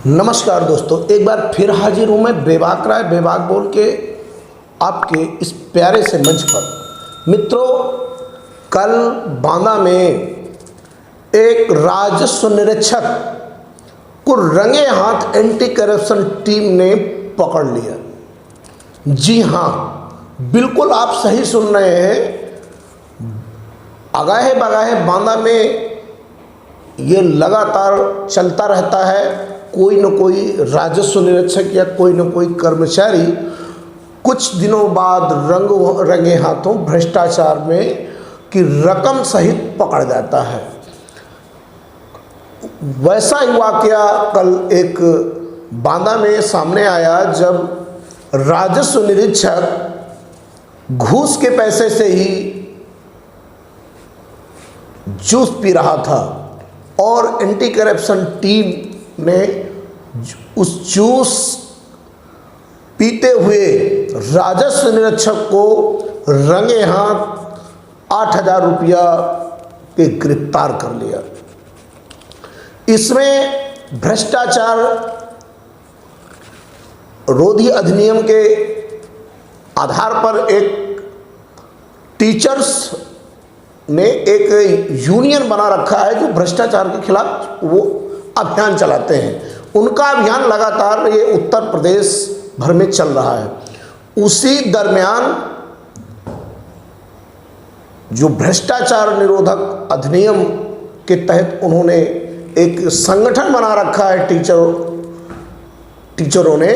नमस्कार दोस्तों, एक बार फिर हाजिर हूँ मैं बेबाक राय बेबाक बोल के आपके इस प्यारे से मंच पर। मित्रों, कल बांदा में एक राजस्व निरीक्षक को रंगे हाथ एंटी करप्शन टीम ने पकड़ लिया। जी हाँ, बिल्कुल आप सही सुन रहे हैं। आगाहे बगाहे बांदा में ये लगातार चलता रहता है। कोई न कोई राजस्व निरीक्षक या कोई न कोई कर्मचारी कुछ दिनों बाद रंगे हाथों भ्रष्टाचार में की रकम सहित पकड़ जाता है। वैसा ही वाकया कल एक बांदा में सामने आया, जब राजस्व निरीक्षक घूस के पैसे से ही जूस पी रहा था और एंटी करप्शन टीम ने उस जूस पीते हुए राजस्व निरीक्षक को रंगे हाथ 8,000 रुपया के गिरफ्तार कर लिया। इसमें भ्रष्टाचार रोधी अधिनियम के आधार पर एक टीचर्स ने एक यूनियन बना रखा है जो भ्रष्टाचार के खिलाफ वो अभियान चलाते हैं। उनका अभियान लगातार ये उत्तर प्रदेश भर में चल रहा है। उसी दरमियान जो भ्रष्टाचार निरोधक अधिनियम के तहत उन्होंने एक संगठन बना रखा है टीचरों ने।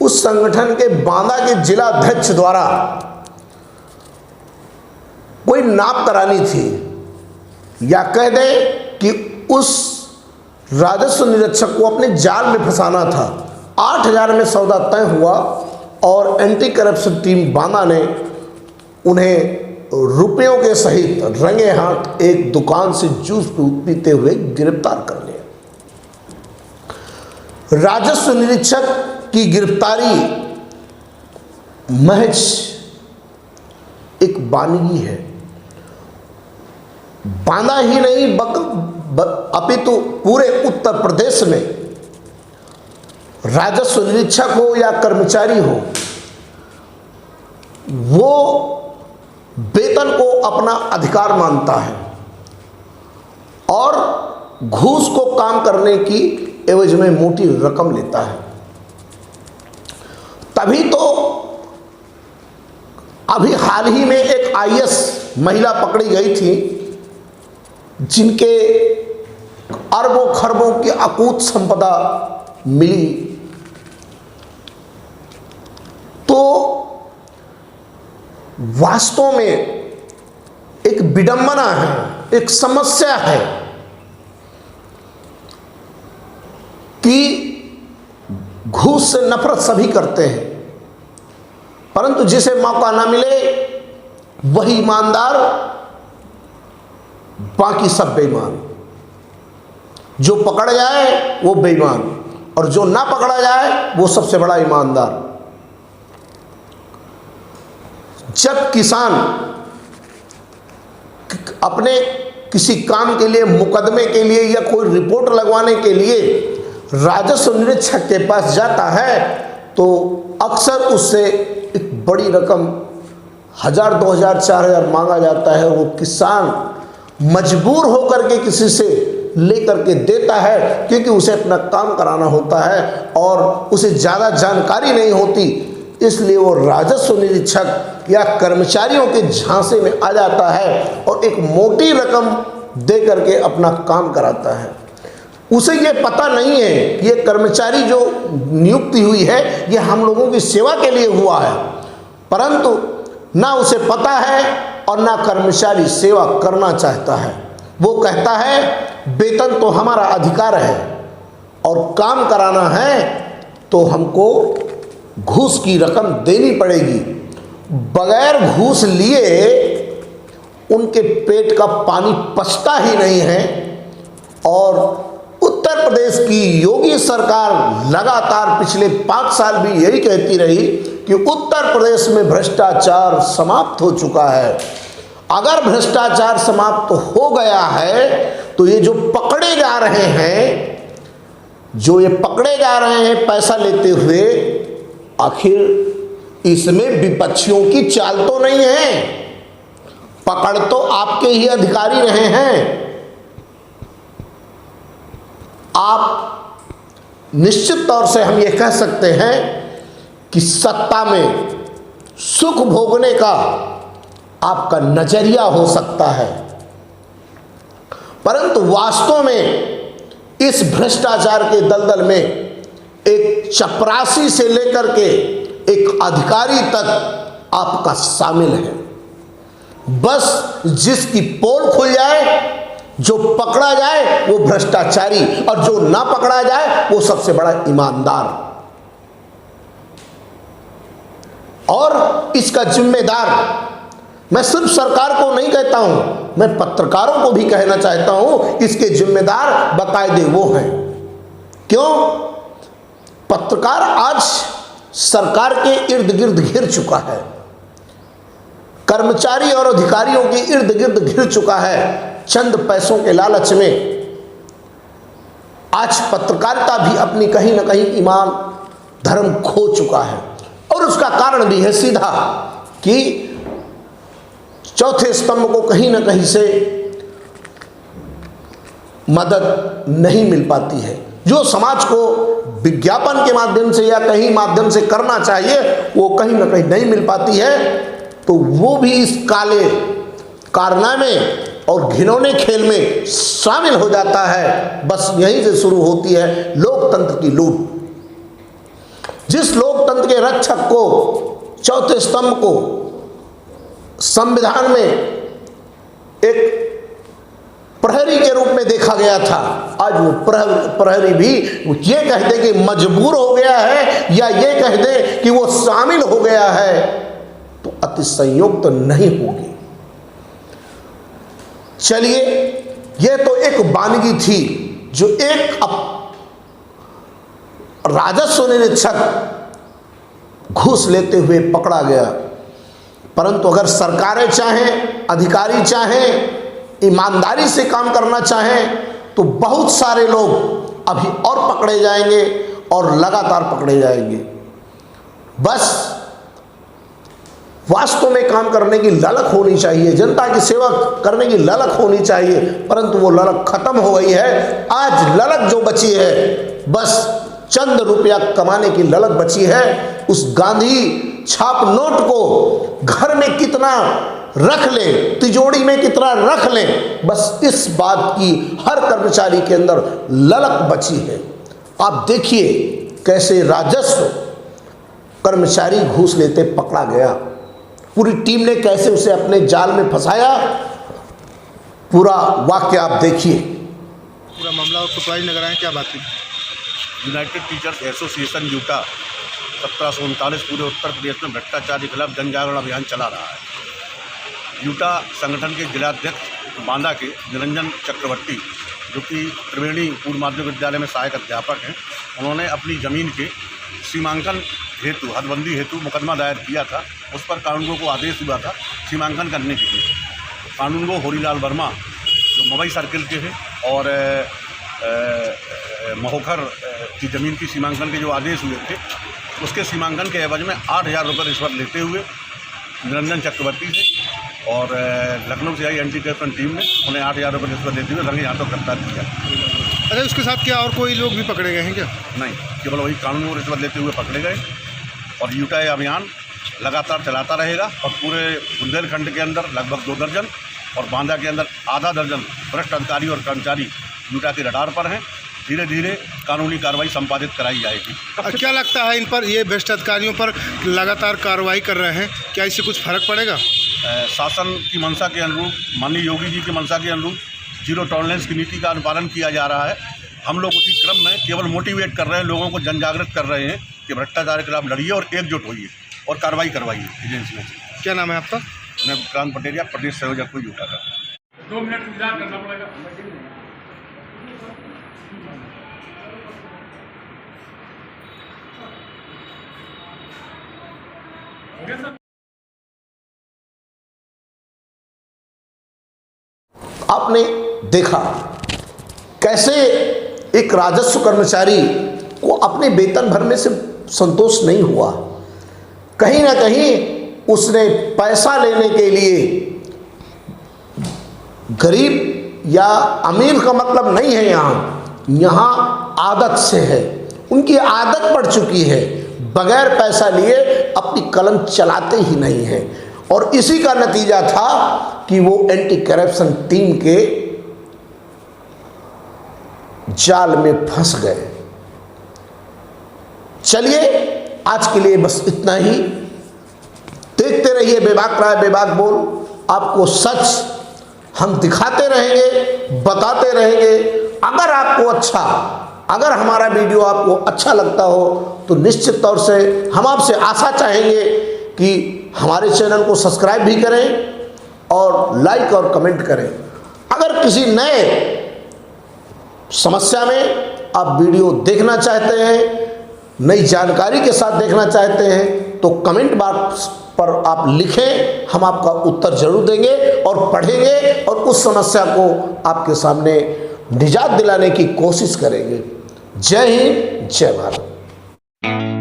उस संगठन के बांदा के जिला अध्यक्ष द्वारा कोई नाप करानी थी, या कह दें कि उस राजस्व निरीक्षक को अपने जाल में फंसाना था। 8,000 में सौदा तय हुआ और एंटी करप्शन टीम बांदा ने उन्हें रुपयों के सहित रंगे हाथ एक दुकान से जूस पीते हुए गिरफ्तार कर लिया। राजस्व निरीक्षक की गिरफ्तारी महज एक वानगी है। बांदा ही नहीं अपितु पूरे उत्तर प्रदेश में राजस्व निरीक्षक हो या कर्मचारी हो, वो वेतन को अपना अधिकार मानता है और घूस को काम करने की एवज में मोटी रकम लेता है। तभी तो अभी हाल ही में एक IAS महिला पकड़ी गई थी, जिनके अरबों खरबों की अकूत संपदा मिली। तो वास्तव में एक विडंबना है, एक समस्या है कि घूस से नफरत सभी करते हैं, परंतु जिसे मौका ना मिले वही ईमानदार, बाकी सब बेईमान। जो पकड़ जाए वो बेईमान और जो ना पकड़ा जाए वो सबसे बड़ा ईमानदार। जब किसान अपने किसी काम के लिए, मुकदमे के लिए या कोई रिपोर्ट लगवाने के लिए राजस्व निरीक्षक के पास जाता है, तो अक्सर उससे एक बड़ी रकम 1,000, 2,000, 4,000 मांगा जाता है। वो किसान मजबूर होकर के किसी से लेकर के देता है, क्योंकि उसे अपना काम कराना होता है और उसे ज़्यादा जानकारी नहीं होती। इसलिए वो राजस्व निरीक्षक या कर्मचारियों के झांसे में आ जाता है और एक मोटी रकम दे करके अपना काम कराता है। उसे ये पता नहीं है कि ये कर्मचारी जो नियुक्ति हुई है ये हम लोगों की सेवा के लिए हुआ है, परंतु ना उसे पता है और ना कर्मचारी सेवा करना चाहता है। वो कहता है वेतन तो हमारा अधिकार है और काम कराना है तो हमको घूस की रकम देनी पड़ेगी। बगैर घूस लिए उनके पेट का पानी पचता ही नहीं है। और उत्तर प्रदेश की योगी सरकार लगातार पिछले 5 साल भी यही कहती रही कि उत्तर प्रदेश में भ्रष्टाचार समाप्त हो चुका है। अगर भ्रष्टाचार समाप्त हो गया है तो ये जो पकड़े जा रहे हैं जो ये पकड़े जा रहे हैं पैसा लेते हुए, आखिर इसमें विपक्षियों की चाल तो नहीं है? पकड़ तो आपके ही अधिकारी रहे हैं। आप निश्चित तौर से हम ये कह सकते हैं कि सत्ता में सुख भोगने का आपका नजरिया हो सकता है, परंतु वास्तव में इस भ्रष्टाचार के दलदल में एक चपरासी से लेकर के एक अधिकारी तक आपका शामिल है। बस जिसकी पोल खुल जाए, जो पकड़ा जाए वो भ्रष्टाचारी, और जो ना पकड़ा जाए वो सबसे बड़ा ईमानदार। और इसका जिम्मेदार मैं सिर्फ सरकार को नहीं कहता हूं, मैं पत्रकारों को भी कहना चाहता हूं, इसके जिम्मेदार बाकायदे वो हैं। क्यों? पत्रकार आज सरकार के इर्द गिर्द घिर चुका है, कर्मचारी और अधिकारियों के इर्द गिर्द घिर चुका है। चंद पैसों के लालच में आज पत्रकारिता भी अपनी कहीं ना कहीं ईमान धर्म खो चुका है। और उसका कारण भी है सीधा कि चौथे स्तंभ को कहीं ना कहीं से मदद नहीं मिल पाती है। जो समाज को विज्ञापन के माध्यम से या कहीं माध्यम से करना चाहिए वो कहीं ना कहीं नहीं मिल पाती है, तो वो भी इस काले कारनामे और घिनौने खेल में शामिल हो जाता है। बस यहीं से शुरू होती है लोकतंत्र की लूट। जिस लोकतंत्र के रक्षक को, चौथे स्तंभ को संविधान में एक प्रहरी के रूप में देखा गया था, आज वो प्रहरी भी ये कह दे कि मजबूर हो गया है या ये कह दे कि वो शामिल हो गया है, तो अतिशयोक्ति तो नहीं होगी। चलिए, यह तो एक वानगी थी जो एक राजस्व निरीक्षक घूस लेते हुए पकड़ा गया। परंतु अगर सरकारें चाहें, अधिकारी चाहें, ईमानदारी से काम करना चाहें, तो बहुत सारे लोग अभी और पकड़े जाएंगे और लगातार पकड़े जाएंगे। बस वास्तव में काम करने की ललक होनी चाहिए, जनता की सेवा करने की ललक होनी चाहिए, परंतु वो ललक खत्म हो गई है। आज ललक जो बची है बस चंद रुपया कमाने की ललक बची है। उस गांधी छाप नोट को घर में कितना रख लें, तिजोरी में कितना रख लें, बस इस बात की हर कर्मचारी के अंदर ललक बची है। आप देखिए कैसे राजस्व कर्मचारी घूस लेते पकड़ा गया, पूरी टीम ने कैसे उसे अपने जाल में फंसाया, पूरा वाक्य आप देखिए। पूरा मामला और कुतवाली नगर आए, क्या बात है? यूनाइटेड टीचर्स एसोसिएशन यूटा 1739 पूरे उत्तर प्रदेश में भ्रष्टाचार के खिलाफ जन जागरण अभियान चला रहा है। यूटा संगठन के जिलाध्यक्ष बांदा के निरंजन चक्रवर्ती, जो कि त्रिवेणी पूर्व माध्यमिक विद्यालय में सहायक अध्यापक हैं, उन्होंने अपनी ज़मीन के सीमांकन हेतु, हदबंदी हेतु मुकदमा दायर किया था। उस पर कानूनगो को आदेश हुआ था सीमांकन करने के लिए। कानूनगो होरीलाल वर्मा जो मवई सर्किल के हैं और महोखर की ज़मीन की सीमांकन के जो आदेश हुए थे, उसके सीमांकन के एवज में 8,000 रुपये रिश्वत लेते हुए निरंजन चक्रवर्ती से और लखनऊ से आई एंटी करप्शन टीम ने उन्हें 8,000 रुपये रिश्वत देते हुए रंगे हाथों गिरफ्तार किया। अरे उसके साथ क्या और कोई लोग भी पकड़े गए हैं क्या? नहीं, केवल वही कानून को रिश्वत लेते हुए पकड़े गए। और यूटा ये अभियान लगातार चलाता रहेगा और पूरे बुंदेलखंड के अंदर लगभग 2 दर्जन और बांदा के अंदर आधा दर्जन भ्रष्ट अधिकारी और कर्मचारी यूटा के रडार पर हैं। धीरे धीरे कानूनी कार्रवाई संपादित कराई जाएगी। क्या लगता है इन पर, ये भ्रष्ट अधिकारियों पर लगातार कार्रवाई कर रहे हैं, क्या इससे कुछ फर्क पड़ेगा? शासन की मंशा के अनुरूप, माननीय योगी जी की मंशा के अनुरूप जीरो टॉलरेंस की नीति का अनुपालन किया जा रहा है। हम लोग उसी क्रम में केवल मोटिवेट कर रहे हैं, लोगों को जन जागृत कर रहे हैं कि भ्रष्टाचार के खिलाफ लड़िए और एकजुट होइए और कार्रवाई करवाइए एजेंसियों से। क्या नाम है आपका? मैं विक्रांत पटेरिया, प्रदेश संयोजक को यूटा का। 2 मिनट इंतजार करना पड़ेगा। आपने देखा कैसे एक राजस्व कर्मचारी को अपने वेतन भरने से संतोष नहीं हुआ। कहीं ना कहीं उसने पैसा लेने के लिए, गरीब या अमीर का मतलब नहीं है, यहाँ आदत से है, उनकी आदत पड़ चुकी है, बगैर पैसा लिए अपनी कलम चलाते ही नहीं है। और इसी का नतीजा था कि वो एंटी करप्शन टीम के जाल में फंस गए। चलिए आज के लिए बस इतना ही। देखते रहिए बेबाक राय बेबाक बोल। आपको सच हम दिखाते रहेंगे, बताते रहेंगे। अगर हमारा वीडियो आपको अच्छा लगता हो तो निश्चित तौर से हम आपसे आशा चाहेंगे कि हमारे चैनल को सब्सक्राइब भी करें और लाइक और कमेंट करें। अगर किसी नए समस्या में आप वीडियो देखना चाहते हैं, नई जानकारी के साथ देखना चाहते हैं, तो कमेंट बॉक्स पर आप लिखें, हम आपका उत्तर जरूर देंगे और पढ़ेंगे और उस समस्या को आपके सामने निजात दिलाने की कोशिश करेंगे। जय हिंद, जय भारत।